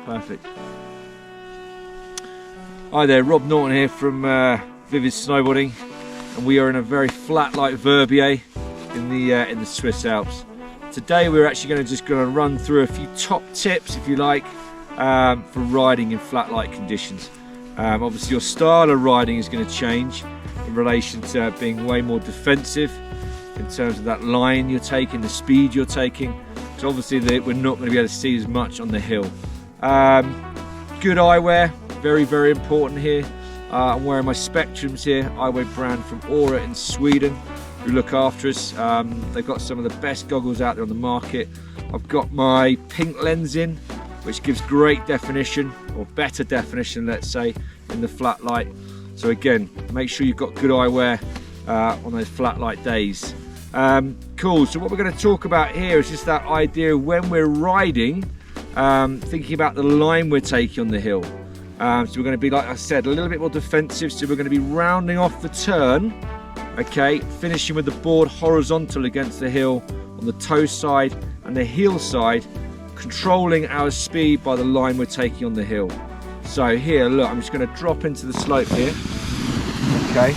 Perfect. Hi there, Rob Norton here from Vivid Snowboarding, and we are in a very flat like Verbier in the Swiss Alps. Today we're actually going to run through a few top tips, if you like, for riding in flat light conditions. Obviously your style of riding is going to change in relation to being way more defensive in terms of that line you're taking, the speed you're taking. So obviously we're not going to be able to see as much on the hill. Good eyewear, very, very important here. I'm wearing my Spectrums here, eyewear brand from Aura in Sweden, who look after us. They've got some of the best goggles out there on the market. I've got my pink lens in, which gives great definition, or better definition, let's say, in the flat light. So again, make sure you've got good eyewear on those flat light days. Cool, so what we're going to talk about here is just that idea of when we're riding, thinking about the line we're taking on the hill. So we're going to be, like I said, a little bit more defensive, so we're going to be rounding off the turn, okay, finishing with the board horizontal against the hill on the toe side and the heel side, controlling our speed by the line we're taking on the hill. So here, look, I'm just going to drop into the slope here, okay.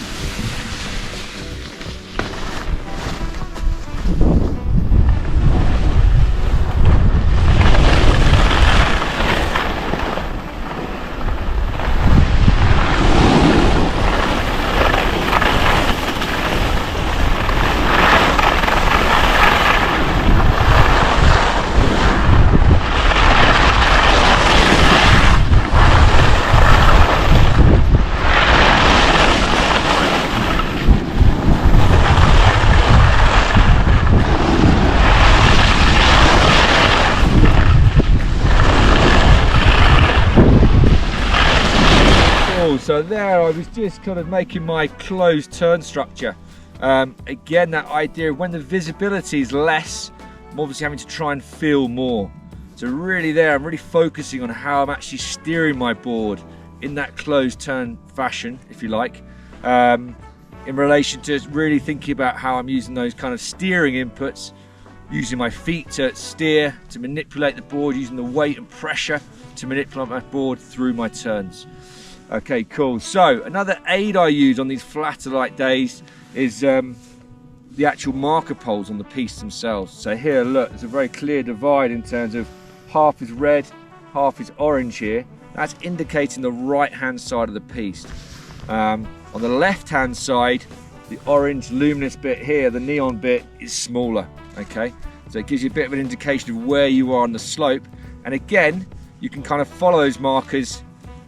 So there I was just kind of making my closed turn structure. Again, that idea of when the visibility is less, I'm obviously having to try and feel more. So really there, I'm really focusing on how I'm actually steering my board in that closed turn fashion, if you like, in relation to really thinking about how I'm using those kind of steering inputs, using my feet to steer, to manipulate the board, using the weight and pressure to manipulate my board through my turns. Okay, cool. So another aid I use on these flatter light days is the actual marker poles on the piste themselves. So here, look, there's a very clear divide in terms of half is red, half is orange here. That's indicating the right-hand side of the piste. On the left-hand side, the orange luminous bit here, the neon bit, is smaller, okay? So it gives you a bit of an indication of where you are on the slope. And again, you can kind of follow those markers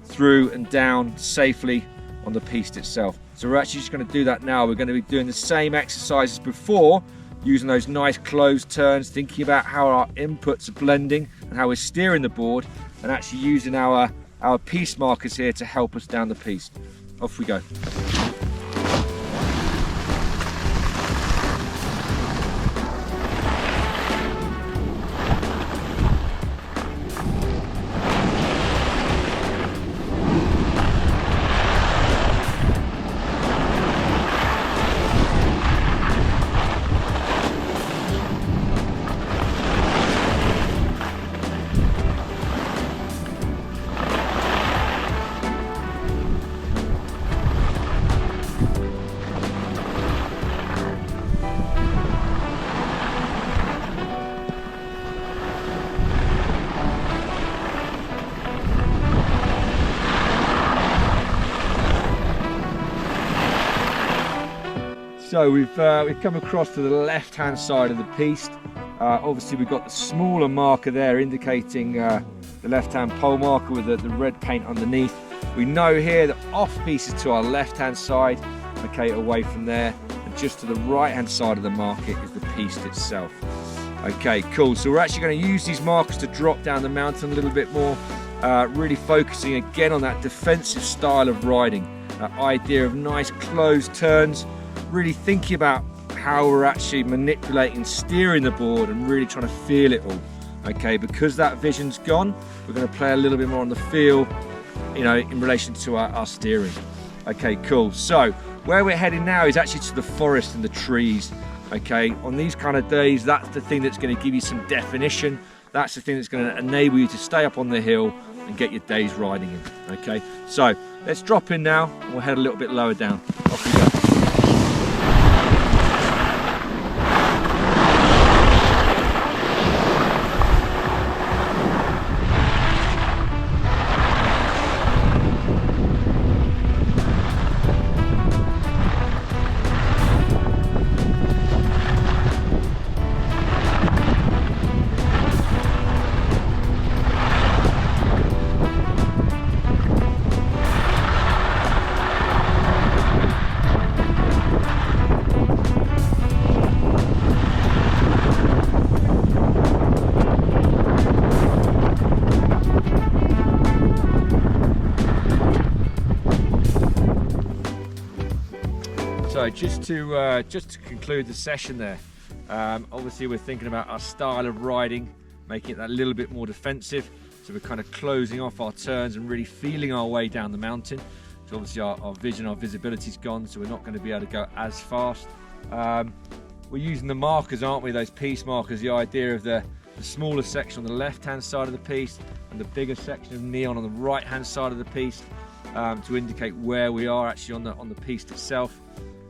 through and down safely on the piste itself. So we're actually just going to do that now. We're going to be doing the same exercise as before, using those nice closed turns, thinking about how our inputs are blending and how we're steering the board, and actually using our piste markers here to help us down the piste. Off we go. So we've come across to the left-hand side of the piste. Obviously we've got the smaller marker there indicating the left-hand pole marker with the red paint underneath. We know here that off-piste is to our left-hand side, okay, away from there, and just to the right-hand side of the market is the piste itself. Okay, cool. So we're actually going to use these markers to drop down the mountain a little bit more, really focusing again on that defensive style of riding, that idea of nice closed turns, really thinking about how we're actually manipulating, steering the board and really trying to feel it all. Okay, because that vision's gone, we're going to play a little bit more on the feel, you know, in relation to our steering. Okay, cool. So where we're heading now is actually to the forest and the trees. Okay, on these kind of days, that's the thing that's going to give you some definition, That's the thing that's going to enable you to stay up on the hill and get your days riding in. Okay, so let's drop in now and we'll head a little bit lower down. Off we go. So just to conclude the session there, obviously we're thinking about our style of riding, making it that little bit more defensive. So we're kind of closing off our turns and really feeling our way down the mountain. So obviously our vision, our visibility's gone, so we're not going to be able to go as fast. We're using the markers, aren't we? Those piste markers, the idea of the smaller section on the left-hand side of the piste and the bigger section of neon on the right-hand side of the piste, to indicate where we are actually on the piste itself.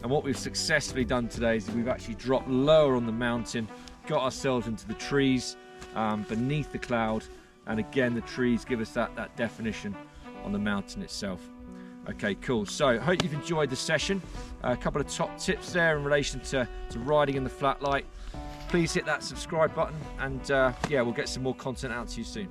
And what we've successfully done today is we've actually dropped lower on the mountain, got ourselves into the trees beneath the cloud, and again the trees give us that definition on the mountain itself. Okay, cool. So hope you've enjoyed the session. A couple of top tips there in relation to riding in the flat light. Please hit that subscribe button, and yeah, we'll get some more content out to you soon.